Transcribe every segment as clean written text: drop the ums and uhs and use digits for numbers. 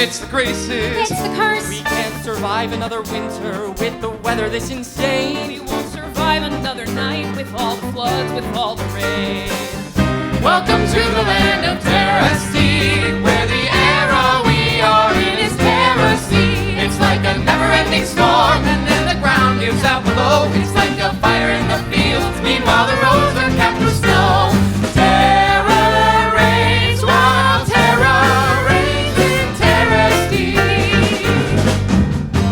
it's the graces. It's the curse. We can't survive another winter with the weather this insane. We won't survive another night with all the floods, with all the rain. Welcome to the land of Terestea, where the era we are in is Terestea. It's like a never-ending storm, and then the ground gives out below. It's like a fire in the fields, meanwhile the roads are kept with snow. Terror reigns while terror reigns in Terestea.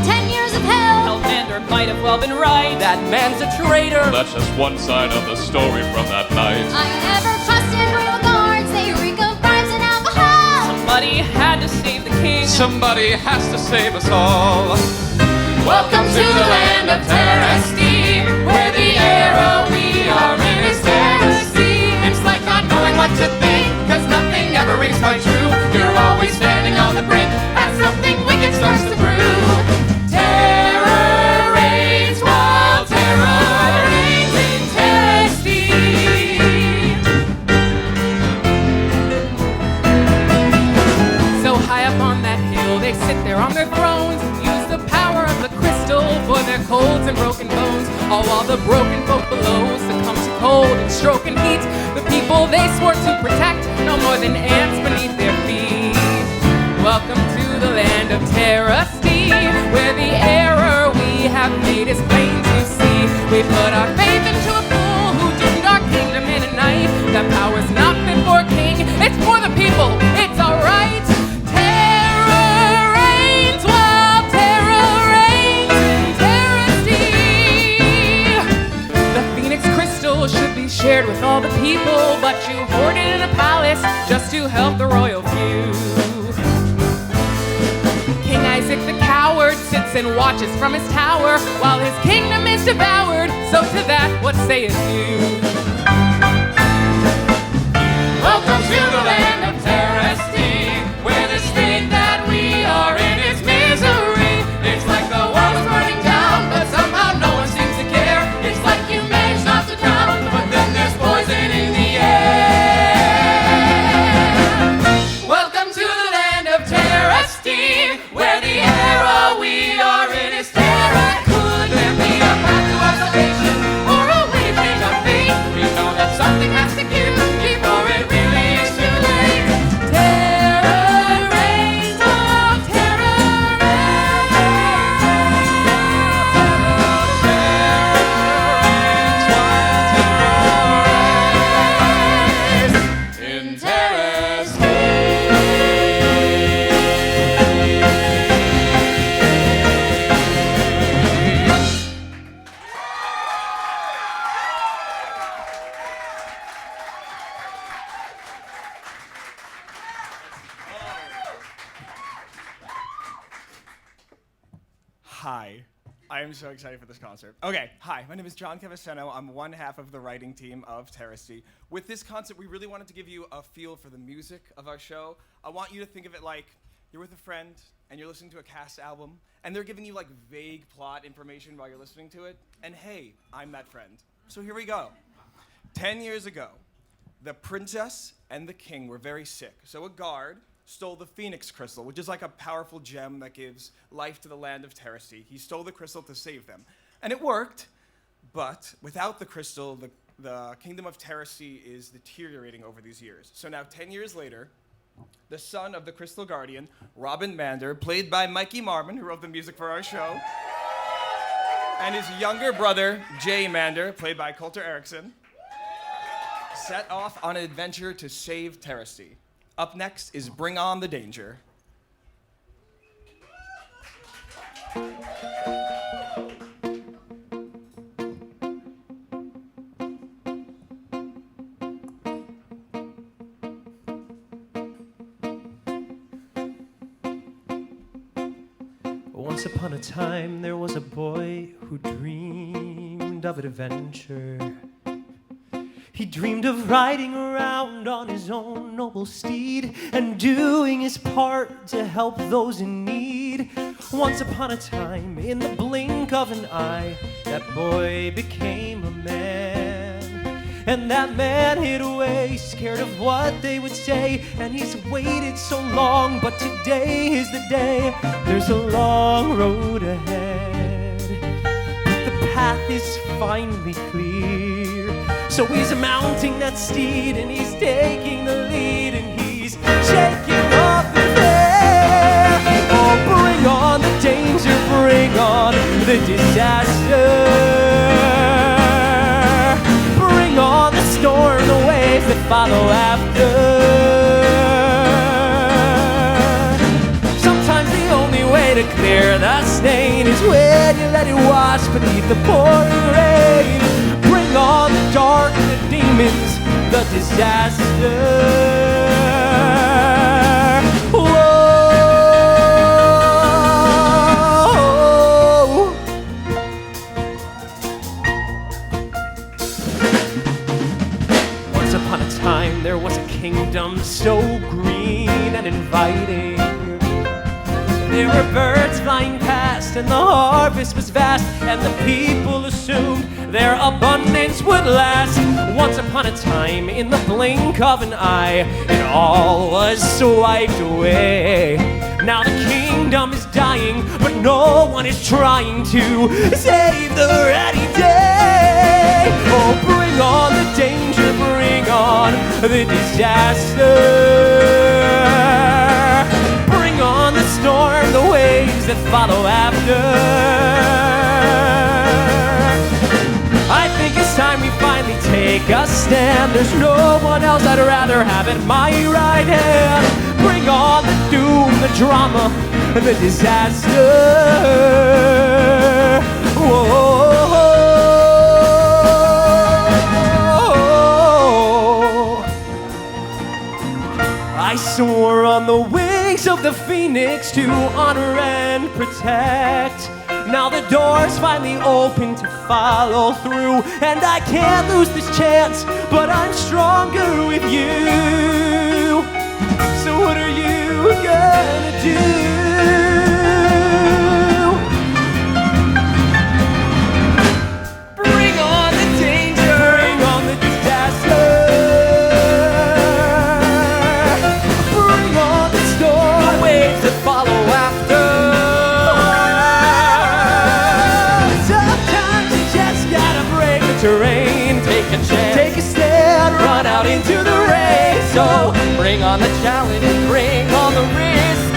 10 years of hell. Hellbender might have well been right. That man's a traitor. That's just one side of the story from that night. I never trusted royal guards. They reek of bribes and alcohol. Somebody had to save the king. Somebody has to save us all. Welcome to the land of Terestea, where the era we are in is Terestea. It's like not knowing what to think, cause nothing ever rings quite true. You're always standing on the brink as something wicked starts to brew. Terror reigns while terror reigns in Terestea. So high up on that hill, they sit there on their thrones, use the power of the crystal for their colds and broken bones. All while the broken folk below succumb to cold and stroke and heat. The people they swore to protect, no more than ants beneath their feet. Welcome to the land of Terestea, where the error we have made is plain to see. We put our faith into a fool who doomed our kingdom in a night. That power's not fit for a king, it's for the people, it's alright. Terror reigns while terror reigns in Terestea. The Phoenix crystal should be shared with all the people, but you hoard it in a palace just to help the royal few. King Isaac the coward sits and watches from his tower while his kingdom is devoured. So to that, what sayest you? Welcome to the land of Terestea, where the state that we are in is misery. It's like the world is burning down, but somehow no one seems to care. It's like you managed not to drown, but then there's poison in the air. Welcome to the land of Terestea, where the era we are in is terror. Could there be a path to our salvation, or a way to change our fate? We know that something has to give before it really is too late. Terror reigns while terror reigns. Terror reigns while terror reigns in Hi. I am so excited for this concert. Okay, hi, my name is John Cavaseno. I'm one half of the writing team of Terestea. With this concert, we really wanted to give you a feel for the music of our show. I want you to think of it like you're with a friend and you're listening to a cast album and they're giving you like vague plot information while you're listening to it. And hey, I'm that friend. So here we go. 10 years ago, the princess and the king were very sick. So a guard stole the Phoenix crystal, which is like a powerful gem that gives life to the land of Terestea. He stole the crystal to save them. And it worked, but without the crystal, the kingdom of Terestea is deteriorating over these years. So now 10 years later, the son of the Crystal Guardian, Robin Mander, played by Mikey Marmann, who wrote the music for our show, and his younger brother, Jay Mander, played by Kolter Erickson, set off on an adventure to save Terestea. Up next is Bring On the Danger. Once upon a time, there was a boy who dreamed of adventure. He dreamed of riding around on his own noble steed and doing his part to help those in need. Once upon a time, in the blink of an eye, that boy became a man. And that man hid away, scared of what they would say. And he's waited so long, but today is the day. There's a long road ahead, but the path is finally clear. So he's mounting that steed and he's taking the lead and he's shaking off the fear. Oh, bring on the danger, bring on the disaster. Bring on the storm, the waves that follow after. Sometimes the only way to clear the stain is when you let it wash beneath the pouring rain. Bring on the dark, the demons, the disaster. Whoa. Once upon a time, there was a kingdom so green and inviting. There were birds flying past and the harvest was vast, and the people assumed their abundance would last. Once upon a time, in the blink of an eye, it all was swiped away. Now the kingdom is dying, but no one is trying to save the rainy day. Oh, bring on the danger, bring on the disaster. Bring on the storm, the waves that follow after. I think it's time we finally take a stand. There's no one else I'd rather have at my right hand. Bring on the doom, the drama, the disaster. Whoa. I swore on the wings of the phoenix to honor and protect. Now the door's finally open to follow through, and I can't lose this chance, but I'm stronger with you. So what are you gonna do? Bring on the danger, bring on the disaster. Bring on the storm, the waves that follow after. Terrain, take a chance, take a stand, run out into the rain. So bring on the challenge, bring on the risk.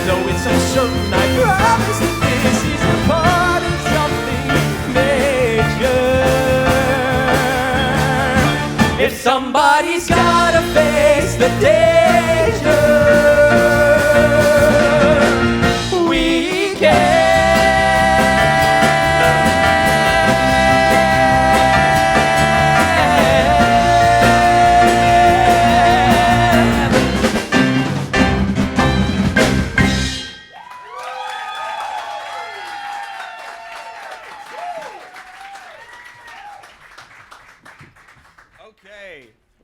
Though it's uncertain, I promise that this is the part of something major. If somebody's gotta face the danger, we can.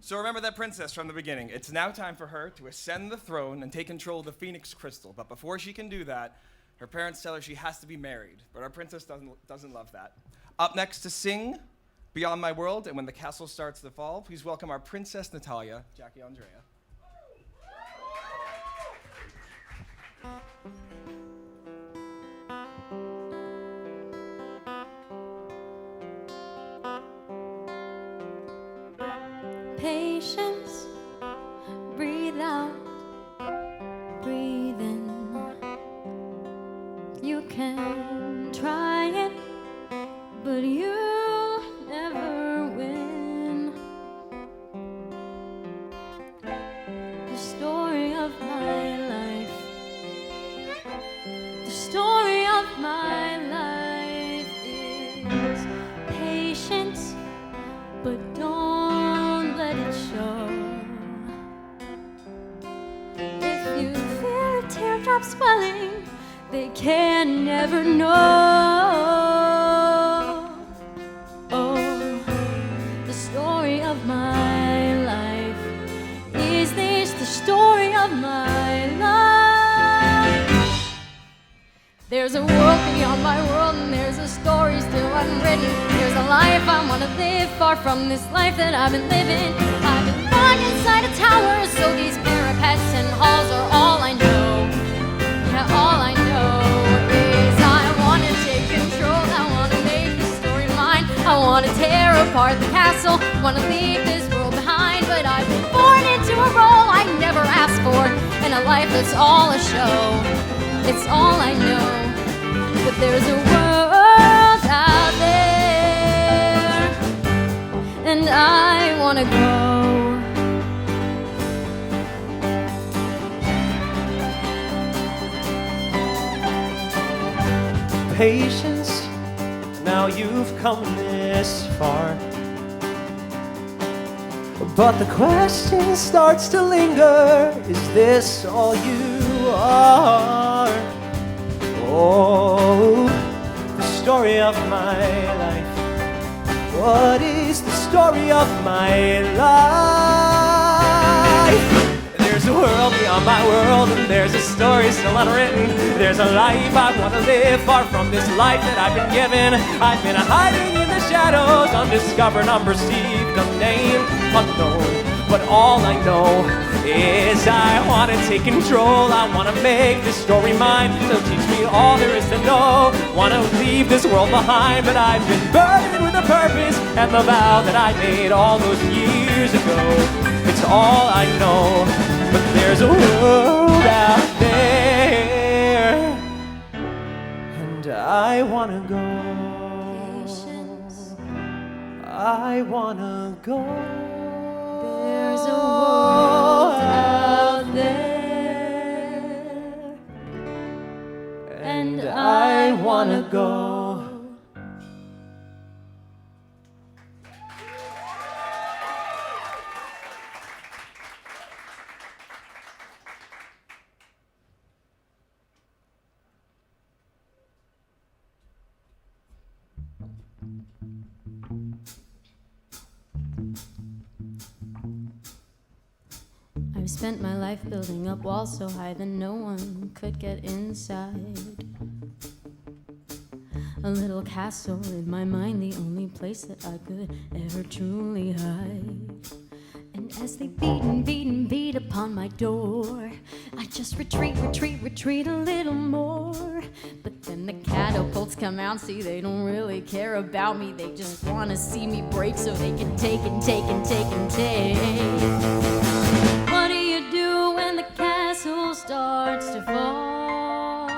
So remember that princess from the beginning. It's now time for her to ascend the throne and take control of the Phoenix Crystal. But before she can do that, her parents tell her she has to be married. But our princess doesn't love that. Up next to sing Beyond My World and When the Castle Starts to Fall, please welcome our Princess Natalia, Jackie Andrea. Patience, breathe out, breathe in. You can try it, but you'll never win. The story of my life, the story of my life is patience, but don't let it show. If you feel a teardrop swelling, they can never know. Oh, the story of my life. Is this the story of my life? There's a world beyond my world, and there's a story still unwritten. There's a life I want to live, far from this life that I've been living. I've been born inside a tower, so these parapets and halls are all I know. Yeah, all I know is I want to take control. I want to make the story mine. I want to tear apart the castle, want to leave this world behind. But I've been born into a role I never asked for, and a life that's all a show. It's all I know. But there's a world out there, and I want to go. Patience, now you've come this far. But the question starts to linger, is this all you are? Oh, the story of my life. What is the story of my life? There's a world beyond my world, and there's a story still unwritten. There's a life I want to live, far from this life that I've been given. I've been hiding in the shadows, undiscovered, unperceived, unnamed, unknown. But all I know is I want to take control. I want to make this story mine. So teach me all there is to know. Want to leave this world behind, but I've been burdened with a purpose and the vow that I made all those years ago. It's all I know, but there's a world out there, and I want to go. Patience. I want to go. There's a world out there, and I want to go. I've spent my life building up walls so high that no one could get inside. A little castle in my mind, the only place that I could ever truly hide. And as they beat and beat and beat upon my door, I just retreat a little more. But then the catapults come out, see they don't really care about me. They just want to see me break so they can take and take and take and take. What do you do when the castle starts to fall?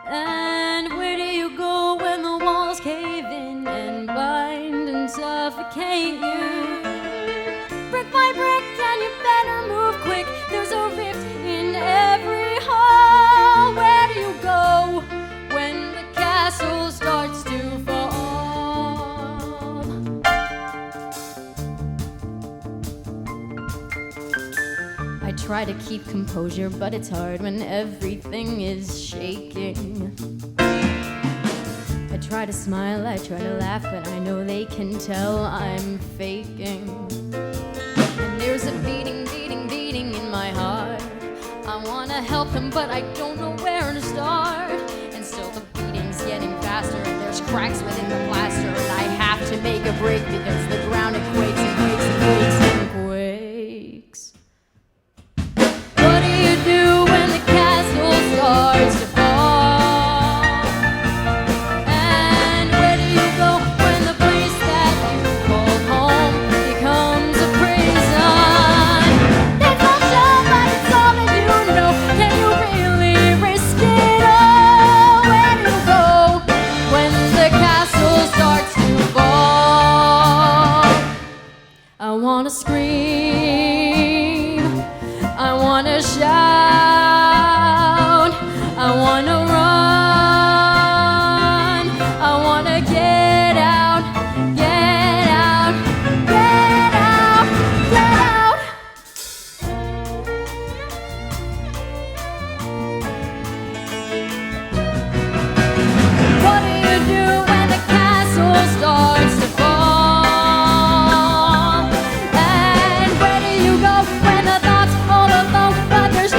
And where do you go when the walls cave in and bind and suffocate you? Brick by brick, and you better move quick. There's a rift in every hall. Where do you go when the castle starts to fall? I try to keep composure, but it's hard when everything is shaking. I try to smile, I try to laugh, but I know they can tell I'm faking. And there's a beating, beating, beating in my heart. I wanna help them, but I don't know where to start. And still the beating's getting faster, and there's cracks within the plaster, and I have to make a break because the ground it quakes and quakes and quakes and quakes. What do you do when the castle starts to fall? And where do you go when the place that you call home becomes a prison? There's no show, but it's all that you know. Can you really risk it all? Where do you go when the castle starts to fall? I wanna scream, I wanna shout, I wanna run, I wanna get out, get out, get out, get out. What do you do when the castle starts to fall? And where do you go when the thoughts all alone, but there's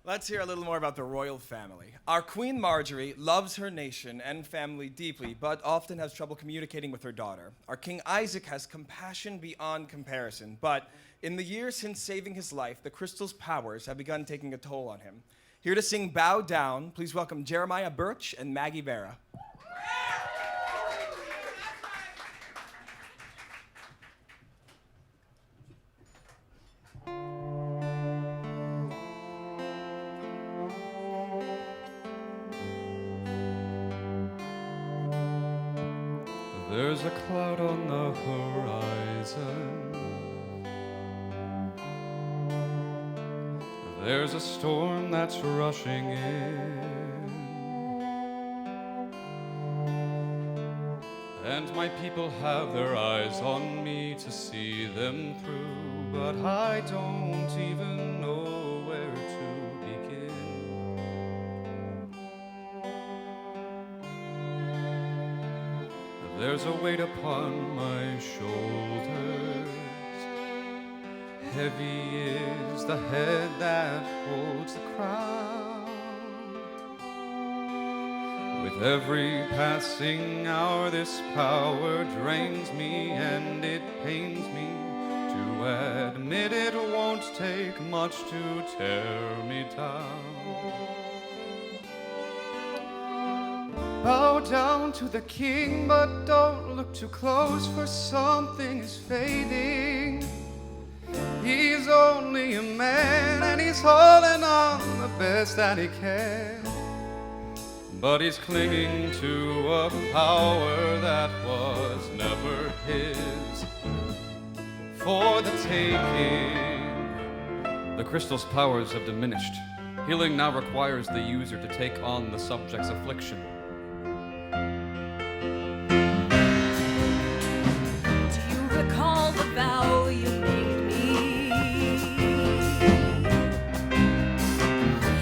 Let's hear a little more about the royal family. Our Queen Marjorie loves her nation and family deeply, but often has trouble communicating with her daughter. Our King Isaac has compassion beyond comparison, but in the years since saving his life, the crystal's powers have begun taking a toll on him. Here to sing Bow Down, please welcome Jeremiah Burch and Maggie Bera. There's a cloud on the horizon. There's a storm that's rushing in. And my people have their eyes on me to see them through, but I don't even know where to begin. There's a weight upon my shoulders. Heavy is the head that holds the crown. With every passing hour, this power drains me, and it pains me to admit it won't take much to tear me down. Bow down to the king, but don't look too close, for something is fading. He's only a man, and he's holding on the best that he can. But he's clinging to a power that was never his. For the taking, the crystal's powers have diminished. Healing now requires the user to take on the subject's affliction. Do you recall the vow you made me?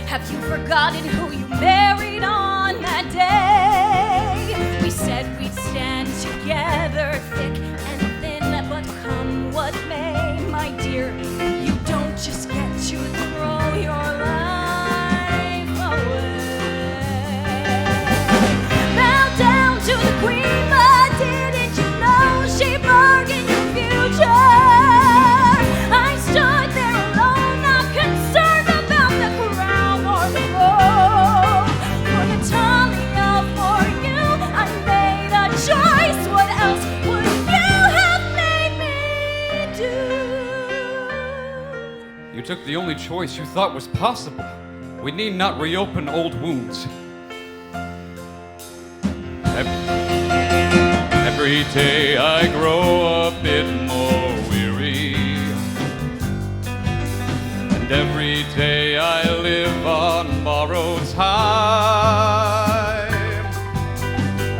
Have you forgotten who you married on that day? We said we'd stand together, thick and thin, but come what may, my dear, you don't just get to throw your life away. Bow down to the queen, but didn't you know she bargained your future? I stood there alone, not concerned about the crown or the throne. For Natalia, for you, I made a choice. What else would you have made me do? You took the only choice you thought was possible. We need not reopen old wounds. Every day I grow a bit more weary, and every day I live on borrowed time,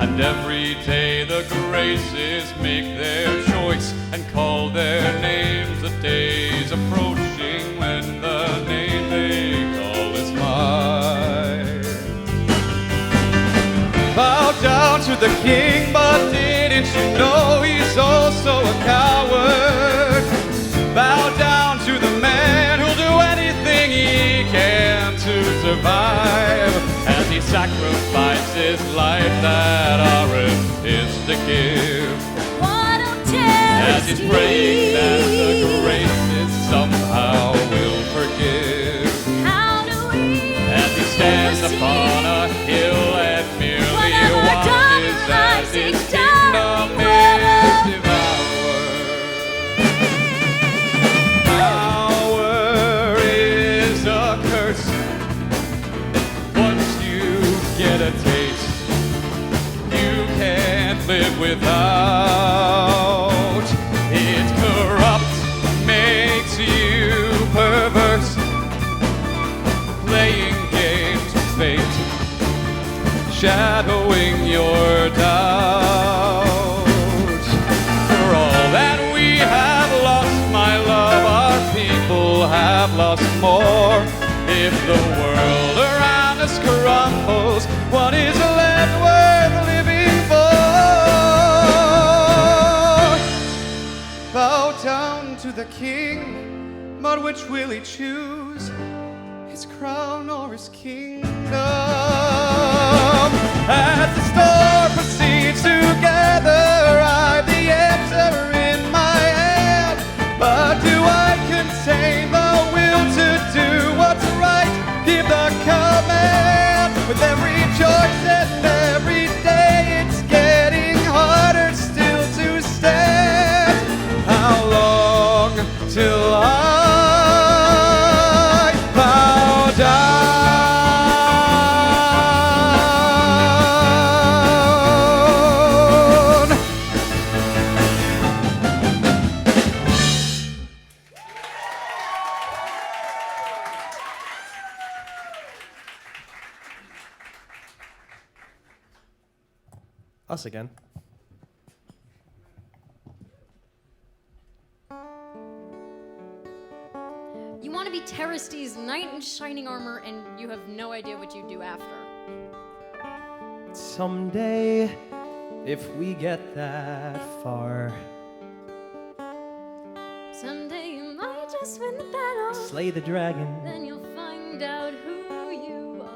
and every day the graces make their choice and call their names. The day's approaching when the name they call is mine. Bow down to the king, but didn't you know he's also a coward? Bow down to the man who'll do anything he can to survive, as he sacrifices life that ours is to give. What a terror! As he's praying that the graces somehow will forgive. How do we As he stands upon a hill and merely watches as his kingdom is devoured. Power is a curse. Once you get a taste, you can't live without. It corrupts, makes you perverse, playing games with fate, shadowing your doubt. For all that we have lost, my love, our people have lost more. If the world around us crumbles, what is left worth living for? Bow down to the king, but which will he choose? his crown or his kingdom. As the storm proceeds to gather, I've the answer in my hand. But do I contain the will to do what's right? Give the command. With every choice and every day, it's getting harder still to stand. How long till I bow down? Us again. You want to be Terestea's knight in shining armor, and you have no idea what you do after. Someday, if we get that far, Someday you might just win the battle. slay the dragon. Then you'll find out who you are.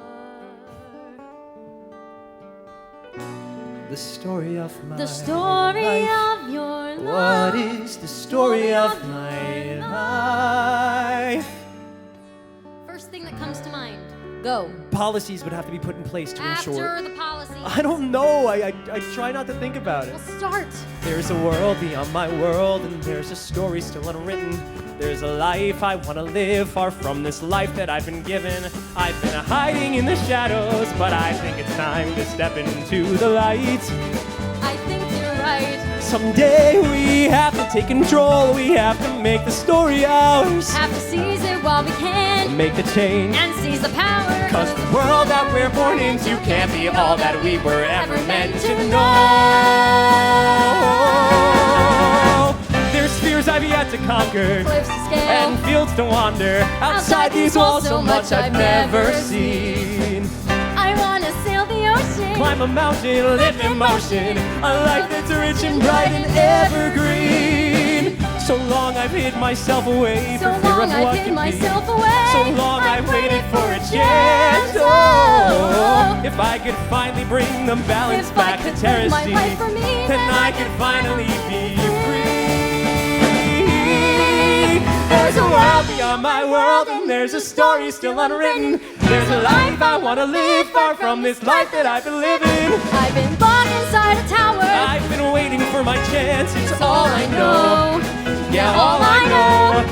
The story of my The story life. of your life. What is the story of my life? First thing that comes to mind. Go. Policies would have to be put in place to ensure. After the policy. I don't know. I try not to think about it. We'll start. There's a world beyond my world, and there's a story still unwritten. There's a life I want to live, far from this life that I've been given. I've been hiding in the shadows, but I think it's time to step into the light. I think you're right. Someday we have to take control. We have to make the story ours. Have to seize it while we can. Make the change. And seize the power. 'Cause the world that we're born into can't be all that we were ever meant to know. There's fears I've yet to conquer, Cliffs to scale. and fields to wander. Outside these walls, so much I've never seen. I wanna sail the ocean. Climb a mountain, live in motion. A life that's rich and bright and evergreen. So long I've hid myself away So for fear long of I've what hid can myself be. away. So long I've waited for a chance. Oh, if I could finally bring the balance If I back to could live my Terestea, life for me, then I could finally be free. There's a world beyond my world, and there's a story still unwritten. There's a life I want to live, far from this life that I've been living. I've been locked inside a tower. I've been waiting for my chance, it's all I know. Yeah, all all I know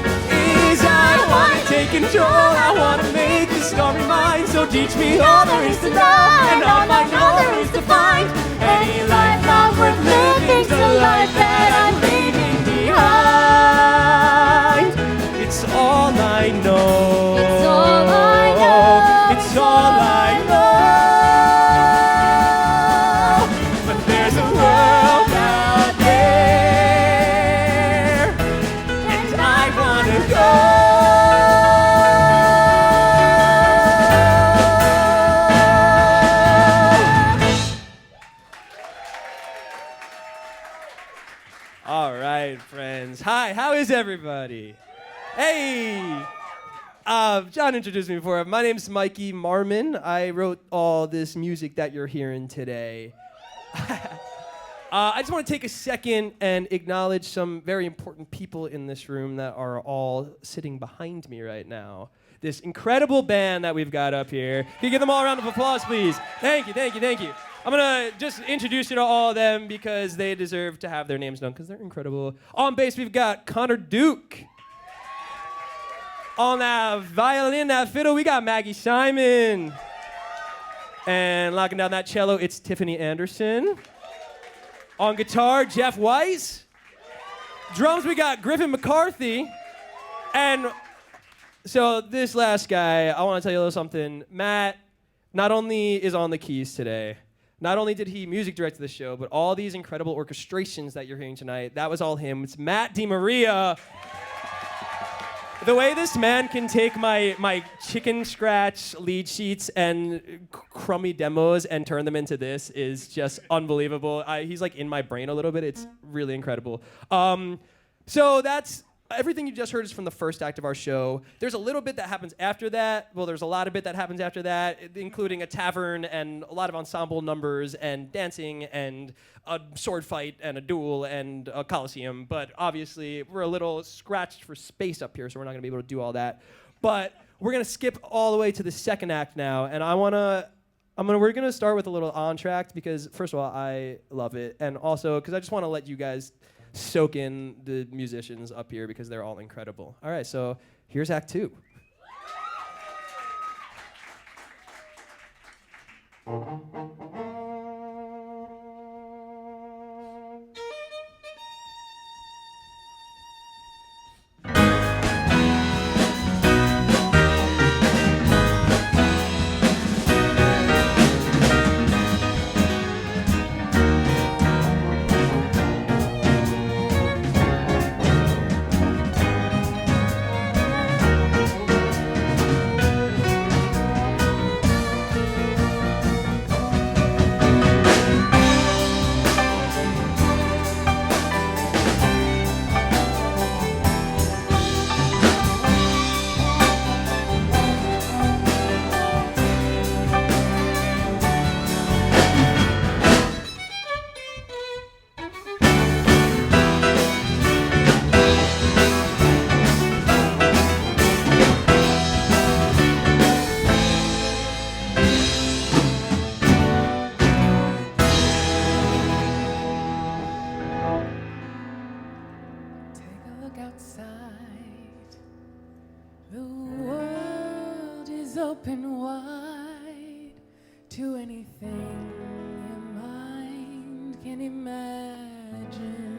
is I want to take control. I want to make the story mine. So teach me all there is to know, and all I know there is to find. Any life not worth living's the life that I'm leaving behind. It's all I know. It's all I know. It's all I know. But there's a world out there, and I wanna go. All right, friends. Hi, how is everybody? Hey! John introduced me before. My name's Mikey Marmann. I wrote all this music that you're hearing today. I just want to take a second and acknowledge some very important people in this room that are all sitting behind me right now. This incredible band that we've got up here. Can you give them all a round of applause, please? Thank you, thank you, thank you. I'm going to just introduce you to all of them because they deserve to have their names known because they're incredible. On bass, we've got Connor Duke. On that violin, that fiddle, we got Maggie Simon. And locking down that cello, it's Tiffany Anderson. On guitar, Jeff Weisz. Drums, we got Griffin McCarthy. And so this last guy, I want to tell you a little something. Matt not only is on the keys today, not only did he music direct the show, but all these incredible orchestrations that you're hearing tonight, that was all him. It's Matt DeMaria. The way this man can take my chicken scratch lead sheets and crummy demos and turn them into this is just unbelievable. He's like in my brain a little bit. It's really incredible. So that's everything you just heard is from the first act of our show. There's a little bit that happens after that. Well, there's a lot of bit that happens after that, including a tavern and a lot of ensemble numbers and dancing and a sword fight and a duel and a coliseum. But obviously, we're a little scratched for space up here, so we're not going to be able to do all that. But we're going to skip all the way to the second act now, and we're gonna start with a little entr'acte because first of all, I love it, and also because I just want to let you guys soak in the musicians up here because they're all incredible. All right, so here's Act 2. Open wide to anything your mind can imagine.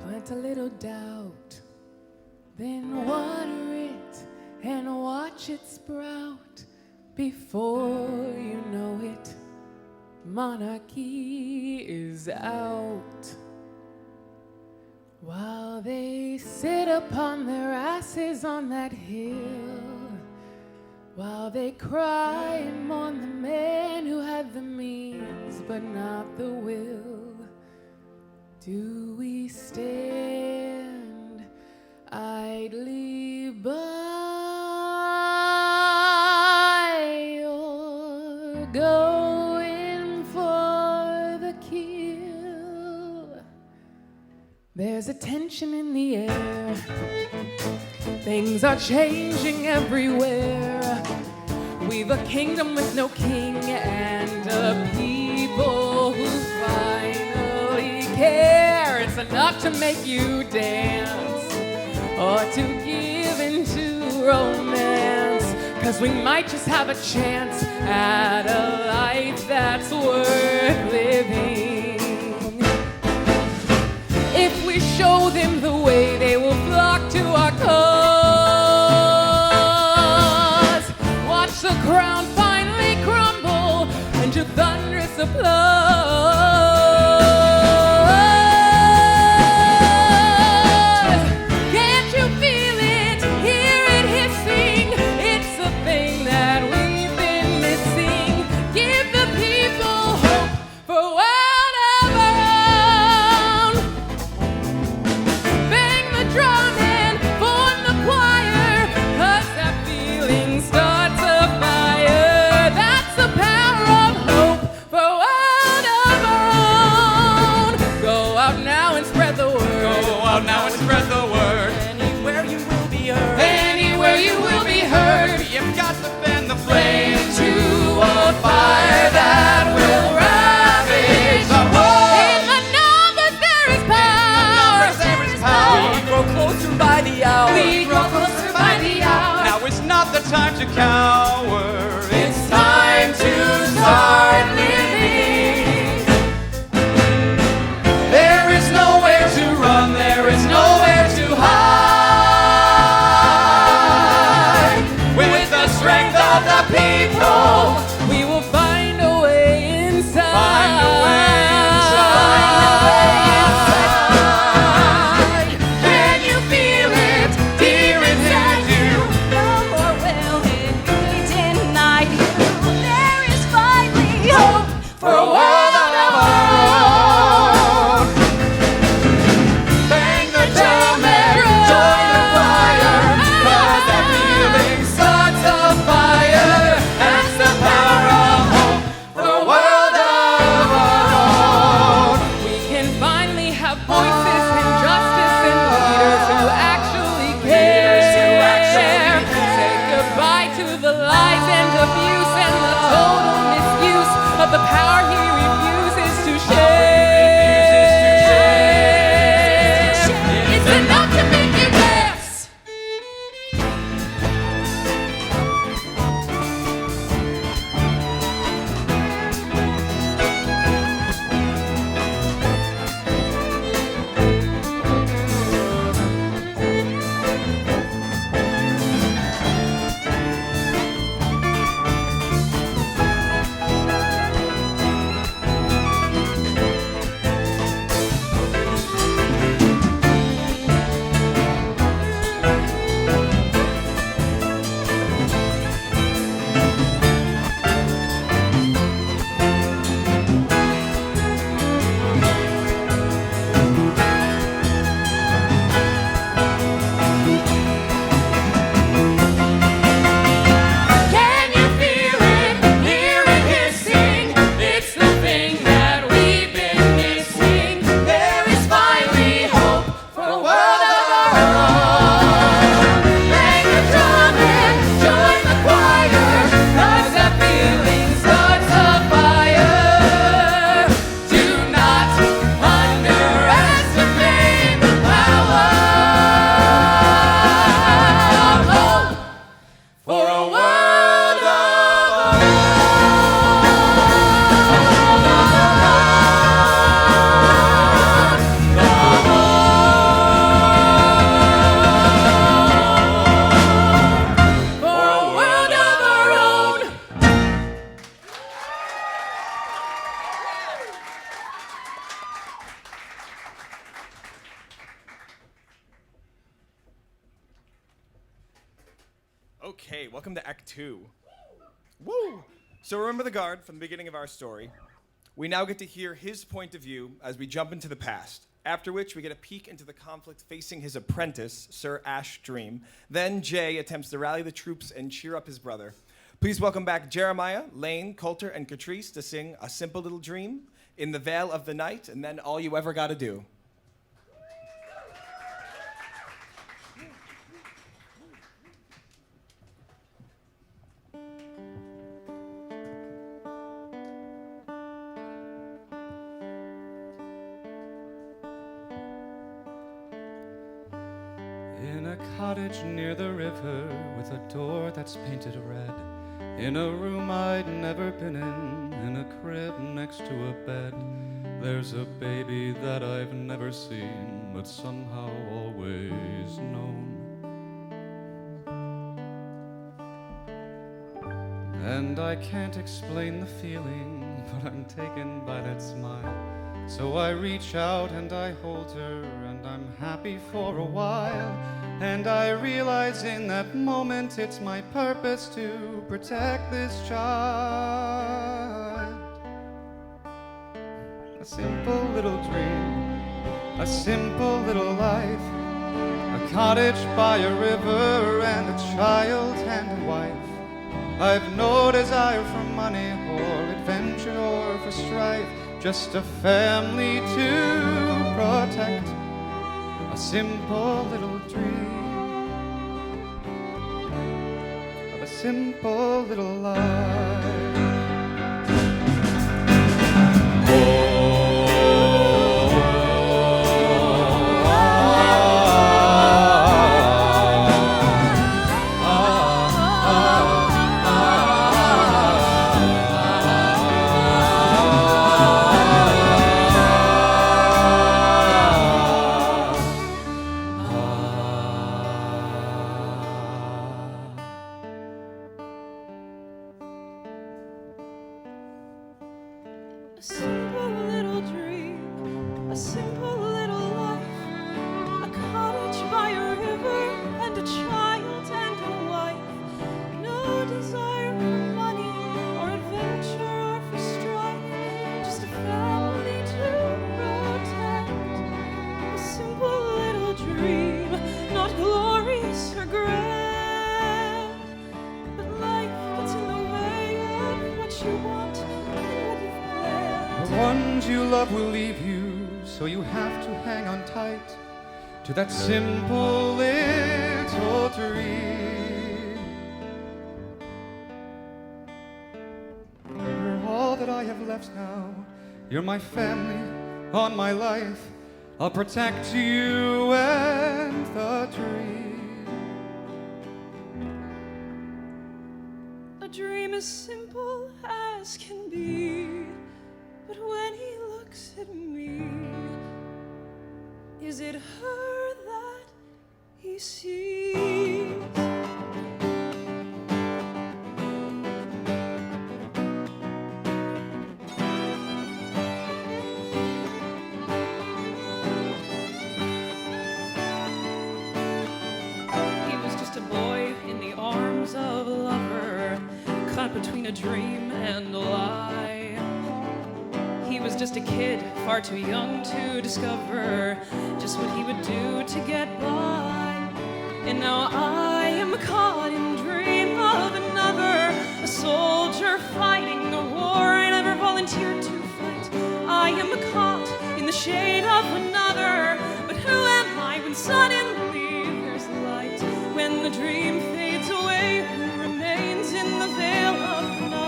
Plant a little doubt, then water it and watch it sprout. Before you know it, monarchy is out. While they sit upon their asses on that hill, while they cry and mourn the man who had the means but not the will, do we stand idly by or go in for the kill? There's a tension in the air. Things are changing everywhere. We've a kingdom with no king and a people who finally care. It's enough to make you dance or to give into romance, 'cause we might just have a chance at a life that's worth living. If we show them the way, they will flock to our cause. Watch the crown finally crumble into thunderous applause. Can't you feel it? Hear it hissing. It's the thing that we've been missing. Give the people hope for world around. Bang the drum and form the choir, 'cause that feeling starts a fire. That's the power of hope for world around. Go out now and spread the word. Go out now and spread the word. Anywhere you will be heard. Anywhere you will be heard. You've got to fan the flame to a fire that will ravage the world. In the numbers there is power. There is power. We grow closer by the hour. We grow closer by the hour. Now it's not the time to cower. It's time to start living. There is nowhere to run. There is nowhere to hide. With the strength of the people, We will find a way inside. find a way inside. Can you feel it dear inside you? No more will it be of the power he refuses to share. It's enough to make you dance. Can you feel it? Hear it hissing. It's the thing that we've been missing. There is finally hope for a world of our own. Bang the drum and join the choir, 'cause that feeling starts a fire. Do not underestimate the power of hope for a world of our own. Okay, welcome to Act 2. Woo! So remember the guard from the beginning of our story. We now get to hear his point of view as we jump into the past, after which we get a peek into the conflict facing his apprentice, Sir Ash Dream. Then Jay attempts to rally the troops and cheer up his brother. Please welcome back Jeremiah, Lane, Kolter, and Katrice to sing A Simple Little Dream, In the Veil of the Night, and then All You Ever Gotta Do. In a cottage near the river with a door that's painted red, in a room I'd never been in a crib next to a bed, there's a baby that I've never seen but somehow always known. And I can't explain the feeling, but I'm taken by that smile. So I reach out and I hold her, and I'm happy for a while. And I realize in that moment it's my purpose to protect this child. A simple little dream, a simple little life, a cottage by a river and a child and a wife. I've no desire for money or adventure or for strife, just a family to protect, a simple little dream of a simple little life. A simple little dream, a simple little life, a cottage by a river and a child and a wife. No desire for money or adventure or for strife, just a family to protect. A simple little dream, not glorious or grand, but life gets in the way of what you want and what you've planned. The ones you love will leave you, so you have to hang on tight to that simple little dream. You're all that I have left now. You're my family, on my life. I'll protect you and the dream. A dream as simple as can be, but when he looks at me, is it her that he sees? Of a lover, caught between a dream and a lie. He was just a kid, far too young to discover just what he would do to get by. And now I am caught in the dream of another, a soldier fighting the war I never volunteered to fight. I am caught in the shade of another, but who am I when suddenly there's light? When the dream fades away, who remains in the veil of the night?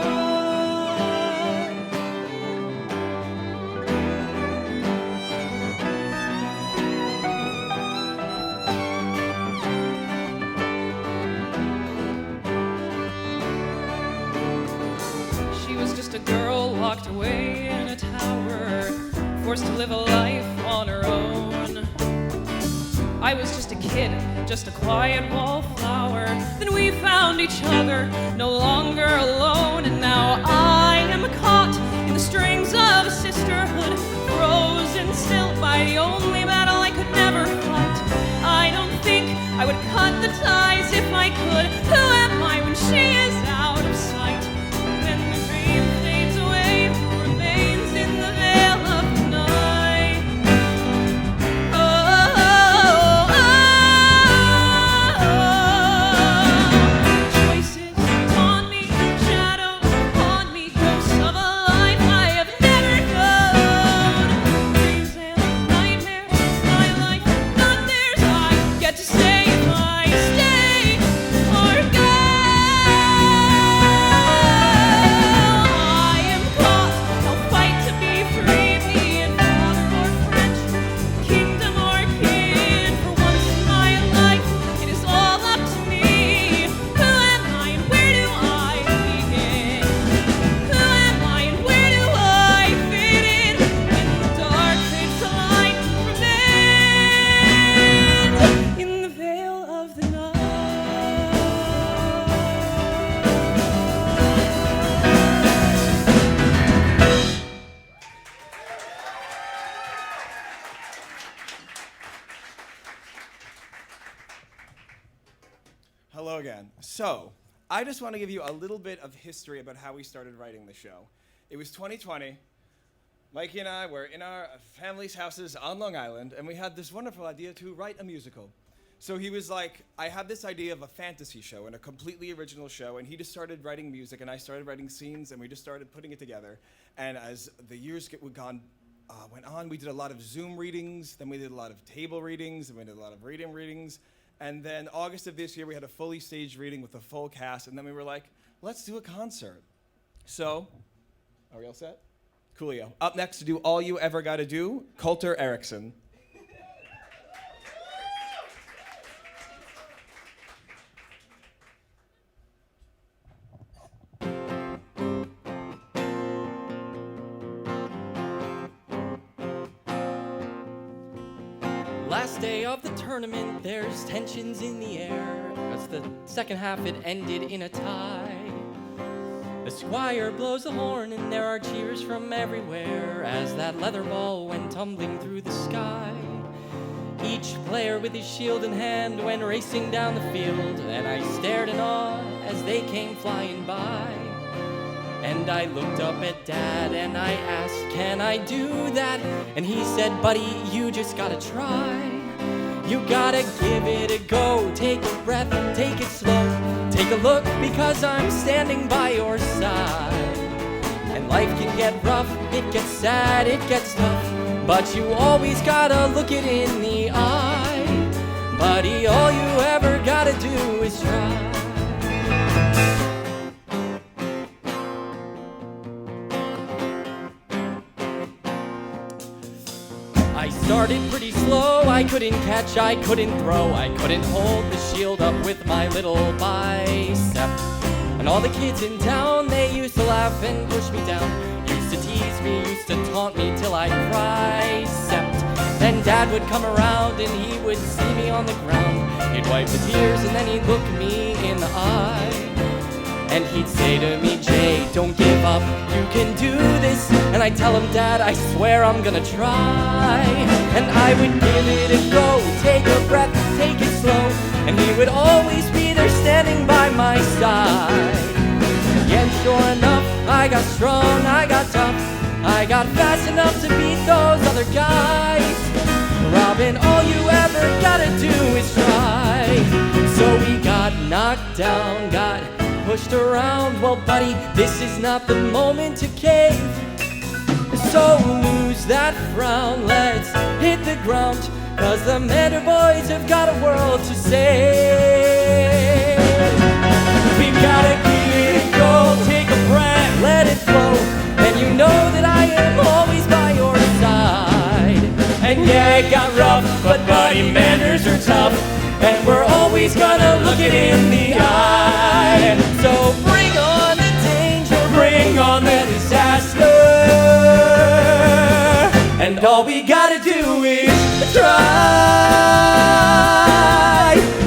She was just a girl locked away in a tower, forced to live a life on her own. I was just a kid, just a quiet wallflower. Then we found each other, no longer alone. And now I am caught in the strings of a sisterhood, frozen still by the only battle I could never fight. I don't think I would cut the ties if I could. Who am I when she is out of sight? When the dream fades away, who remains in the veil of the night? Choices haunt me, shadows haunt me, ghosts of a life I have never known. Dreams and nightmares, my life, not theirs. I get to say if I stay or go. I am caught, I'll fight to be free, be it father or French, kingdom or kin. For once in my life, it is all up to me. Who am I and where do I begin? Who am I and where do I fit in? When the dark fades to light, remains in the veil of the night. Hello again. So, I just want to give you a little bit of history about how we started writing the show. It was 2020. Mikey and I were in our family's houses on Long Island, and we had this wonderful idea to write a musical. So he was like, I had this idea of a fantasy show and a completely original show, and he just started writing music, and I started writing scenes, and we just started putting it together. And as the years went on, we did a lot of Zoom readings, then we did a lot of table readings, and we did a lot of readings. And then August of this year, we had a fully staged reading with a full cast, and then we were like, let's do a concert. So, are we all set? Coolio. Up next to do All You Ever Gotta Do, Kolter Erickson. Last day of the tournament, there's tensions in the air, as the second half it ended in a tie. The squire blows the horn and there are cheers from everywhere as that leather ball went tumbling through the sky. Each player with his shield in hand went racing down the field, and I stared in awe as they came flying by. And I looked up at Dad and I asked, can I do that? And he said, buddy, you just gotta try. You gotta give it a go, take a breath, take it slow. Take a look because I'm standing by your side. And life can get rough, it gets sad, it gets tough, but you always gotta look it in the eye. Buddy, all you ever gotta do is try. started pretty slow. I couldn't catch, I couldn't throw, I couldn't hold the shield up with my little bicep. And all the kids in town, they used to laugh and push me down, used to tease me, used to taunt me till I'd cry. Then Dad would come around and he would see me on the ground. He'd wipe the tears and then he'd look me in the eye. And he'd say to me, Jay, don't give up, you can do this. And I'd tell him, Dad, I swear I'm gonna try. And I would give it a go, take a breath, take it slow. And he would always be there standing by my side. And sure enough, I got strong, I got tough, I got fast enough to beat those other guys. Robin, all you ever gotta do is try. So we got knocked down, got pushed around. Well, buddy, this is not the moment to cave. So lose that frown, let's hit the ground, 'cause the Manor boys have got a world to save. We've gotta give it a go, take a breath, let it flow. And you know that I am always by your side. And yeah, it got rough, but buddy, Manors are tough. And we're always gonna look it in the eye. So bring on the danger, bring on the disaster. And all we gotta do is try.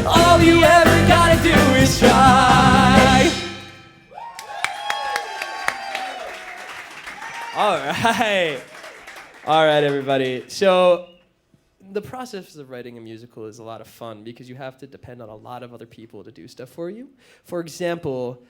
All you ever gotta do is try. All right, everybody. So the process of writing a musical is a lot of fun because you have to depend on a lot of other people to do stuff for you. For example,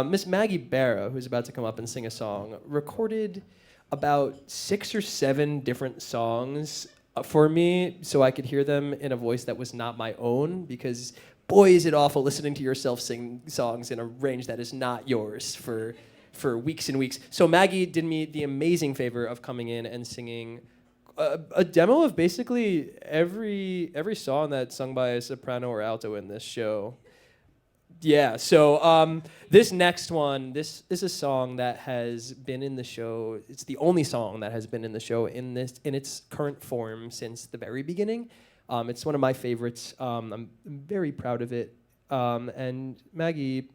Miss Maggie Bera, who's about to come up and sing a song, recorded about 6 or 7 different songs for me so I could hear them in a voice that was not my own, because boy, is it awful listening to yourself sing songs in a range that is not yours for weeks and weeks. So Maggie did me the amazing favor of coming in and singing a demo of basically every song that's sung by a soprano or alto in this show. Yeah, so this next one, this is a song that has been in the show. It's the only song that has been in the show in its current form since the very beginning. It's one of my favorites. I'm very proud of it. And Maggie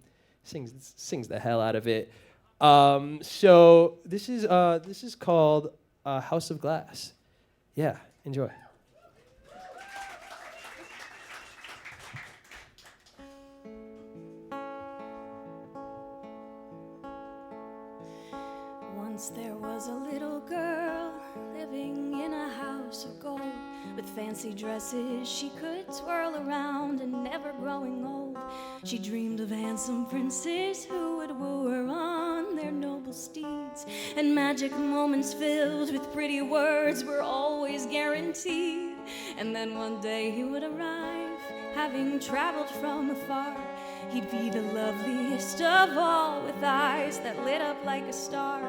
sings the hell out of it. So this is called House of Glass. Yeah, enjoy. Once there was a little girl living in a house of gold, with fancy dresses she could twirl around and never growing old. She dreamed of handsome princes who would woo her on their noble steeds, and magic moments filled with pretty words were always guaranteed. And then one day he would arrive, having traveled from afar. He'd be the loveliest of all, with eyes that lit up like a star.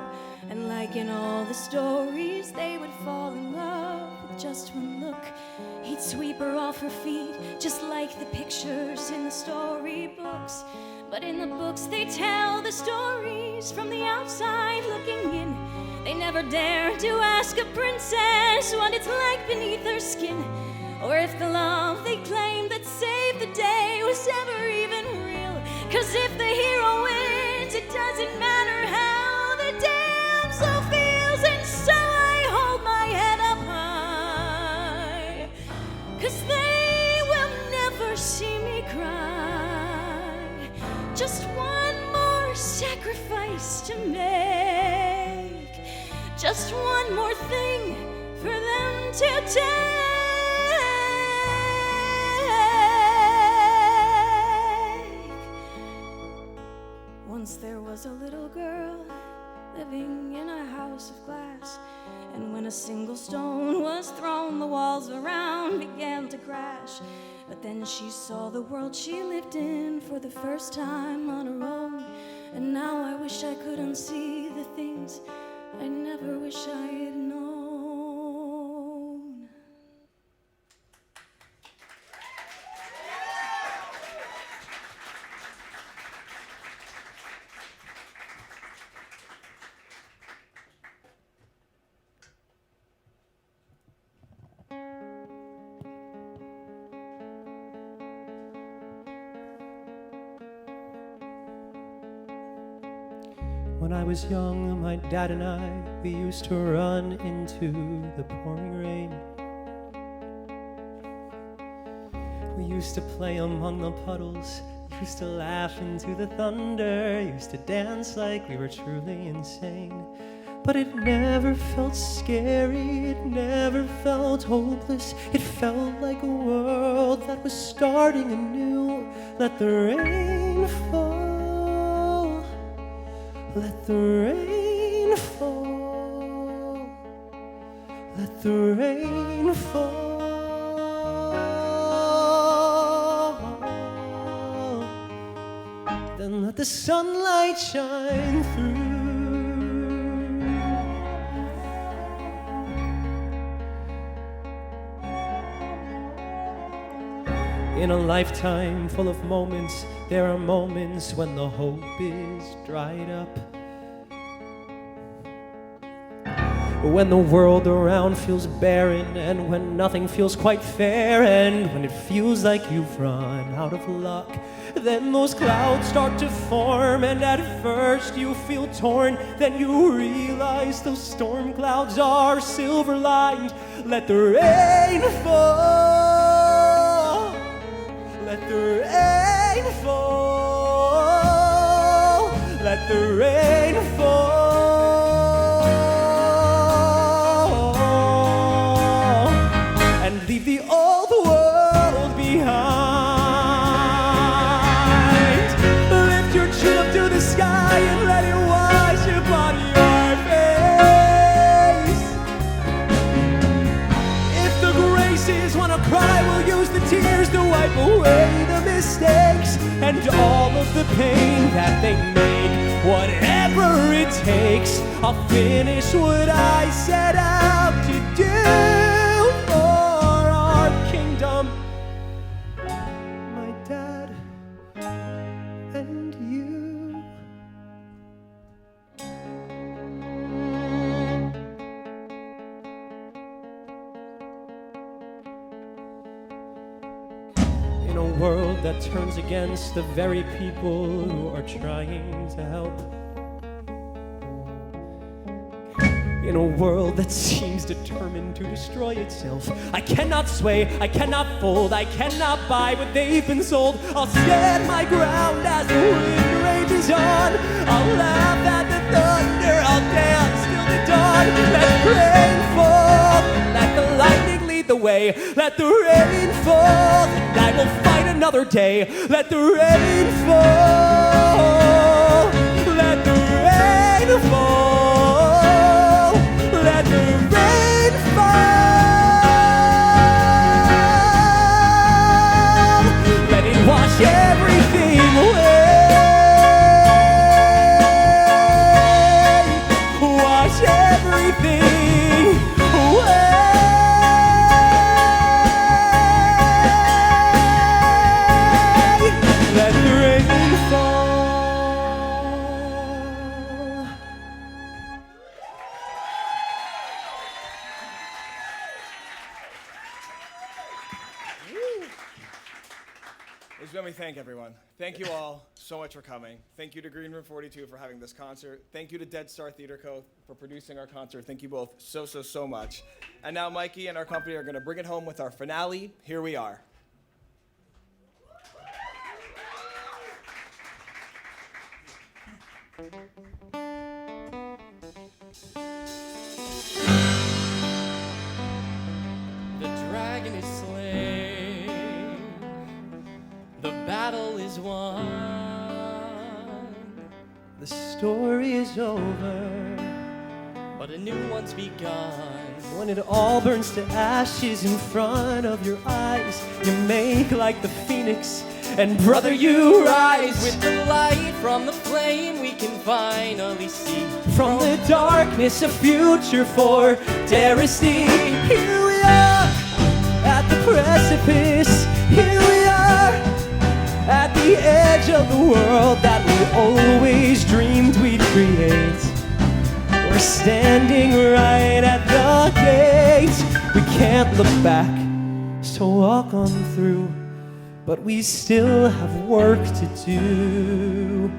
And like in all the stories, they would fall in love with just one look. He'd sweep her off her feet, just like the pictures in the storybooks. But in the books they tell the stories from the outside looking in. They never dare to ask a princess what it's like beneath her skin, or if the love they claimed that saved the day was ever even real. 'Cause if the hero wins, it doesn't matter how the damsel feels. And so I hold my head up high, 'cause they will never see me cry. Just one more sacrifice to make, just one more thing for them to take. Once there was a little girl living in a house of glass, and when a single stone was thrown, the walls around began to crash. But then she saw the world she lived in for the first time on her own. And now I wish I could unsee the things I never wish I had known. When I was young, my dad and I, we used to run into the pouring rain. We used to play among the puddles, used to laugh into the thunder, used to dance like we were truly insane. But it never felt scary, it never felt hopeless. It felt like a world that was starting anew. Let the rain fall, let the rain fall, let the rain fall. Then let the sunlight shine through. In a lifetime full of moments, there are moments when the hope is dried up. When the world around feels barren, and when nothing feels quite fair, and when it feels like you've run out of luck, then those clouds start to form, and at first you feel torn, then you realize those storm clouds are silver-lined. Let the rain fall, let the rain fall, let the rain fall, and leave the old world behind. Lift your chin up to the sky and let it wash upon your face. If the graces wanna cry, we'll use the tears to wipe away the mistakes and all of the pain that they make. Whatever it takes, I'll finish what I set out to do for our kingdom, my dad and you. In a world that turns against the very people who are trying to help. In a world that seems determined to destroy itself, I cannot sway, I cannot fold, I cannot buy what they've been sold. I'll stand my ground as the wind rages on. I'll laugh at the thunder, I'll dance till the dawn. Let the rain fall, let the lightning lead the way. Let the rain fall, and I will fight another day. Let the rain fall, let the rain fall. Let the rain fall. Let it wash everything away. Wash everything away. Let the rain fall. This is when we thank everyone. Thank you all so much for coming. Thank you to Green Room 42 for having this concert. Thank you to Dead Star Theater Co. for producing our concert. Thank you both so much. And now Mikey and our company are going to bring it home with our finale. Here we are. The dragon is slain, the battle is won. The story is over, But a new one's begun. when it all burns to ashes in front of your eyes. You make like the phoenix, and brother, you rise. With the light from the flame, we can finally see From the darkness, a future for Terestea. Here we are, at the precipice. Here we are, at the edge of the world that we always dreamed we'd create. We're standing right at the gate. We can't look back, so walk on through. But we still have work to do.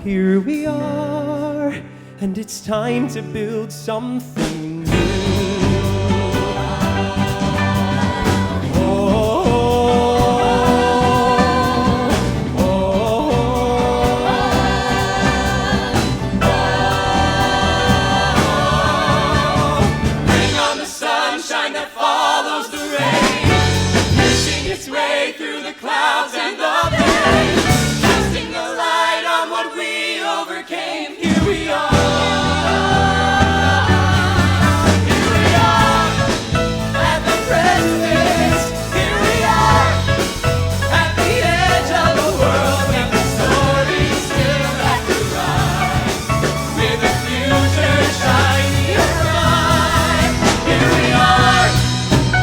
here we are, and it's time to build something new. Bring on the sunshine that follows the rain, pushing its way through the clouds and the pain, casting the light on what we overcame. Here we are. Here we are at the precipice. Here we are at the edge of the world, and the story still has to rise, with the future shining bright. Here we are,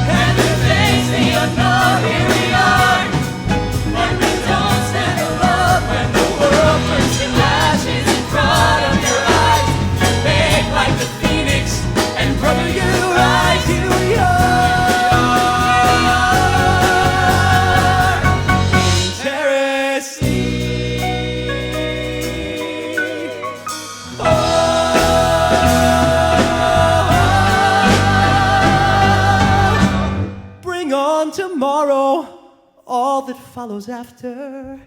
and we face the unknown. Here we are, and we don't stand alone when the world burns to ashes in front of your eyes. Bake like the phoenix, and brother, you rise. Here we are in Terestea. Bring on tomorrow, all that follows after.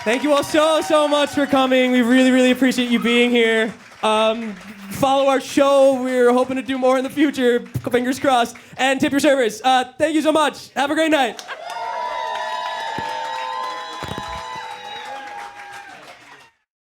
Thank you all so much for coming. We really appreciate you being here. Follow our show. We're hoping to do more in the future. Fingers crossed. And tip your servers. Thank you so much. Have a great night.